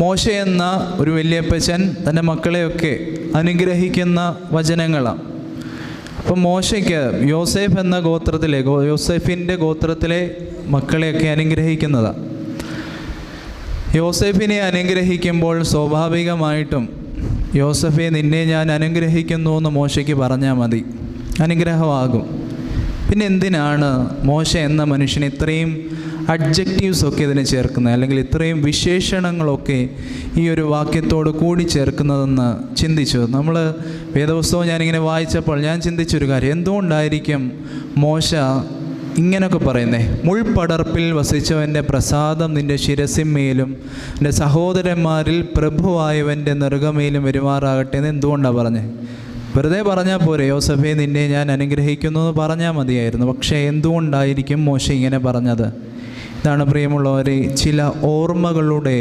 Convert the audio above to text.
മോശ എന്ന ഒരു വല്യപ്പച്ചൻ തൻ്റെ മക്കളെയൊക്കെ അനുഗ്രഹിക്കുന്ന വചനങ്ങളാണ്. അപ്പം മോശയ്ക്ക് യോസേഫ് എന്ന ഗോത്രത്തിലെ യോസേഫിൻ്റെ ഗോത്രത്തിലെ മക്കളെയൊക്കെ അനുഗ്രഹിക്കുന്നതാണ്. യോസേഫിനെ അനുഗ്രഹിക്കുമ്പോൾ സ്വാഭാവികമായിട്ടും യോസഫെ നിന്നെ ഞാൻ അനുഗ്രഹിക്കുന്നു എന്ന് മോശയ്ക്ക് പറഞ്ഞാൽ മതി, അനുഗ്രഹമാകും. പിന്നെ എന്തിനാണ് മോശ എന്ന മനുഷ്യന് ഇത്രയും അഡ്ജക്റ്റീവ്സൊക്കെ ഇതിന് ചേർക്കുന്നത്, അല്ലെങ്കിൽ ഇത്രയും വിശേഷണങ്ങളൊക്കെ ഈ ഒരു വാക്യത്തോട് കൂടി ചേർക്കുന്നതെന്ന് ചിന്തിച്ചു. നമ്മൾ വേദപുസ്തകം ഞാനിങ്ങനെ വായിച്ചപ്പോൾ ഞാൻ ചിന്തിച്ചൊരു കാര്യം, എന്തുകൊണ്ടായിരിക്കും മോശ ഇങ്ങനെയൊക്കെ പറയുന്നേ? മുൾപടർപ്പിൽ വസിച്ചവൻ്റെ പ്രസാദം നിൻ്റെ ശിരസിന്മേലും എൻ്റെ സഹോദരന്മാരിൽ പ്രഭുവായവൻ്റെ നെറുകമേലും വരുമാറാകട്ടെ എന്ന് എന്തുകൊണ്ടാണ് പറഞ്ഞത്? വെറുതെ പറഞ്ഞാൽ പോരെ, യോസഫെ നിന്നെ ഞാൻ അനുഗ്രഹിക്കുന്നു എന്ന് പറഞ്ഞാൽ മതിയായിരുന്നു. പക്ഷേ എന്തുകൊണ്ടായിരിക്കും മോശ ഇങ്ങനെ പറഞ്ഞത്? ഇതാണ് പ്രിയമുള്ളവരെ, ചില ഓർമ്മകളുടെ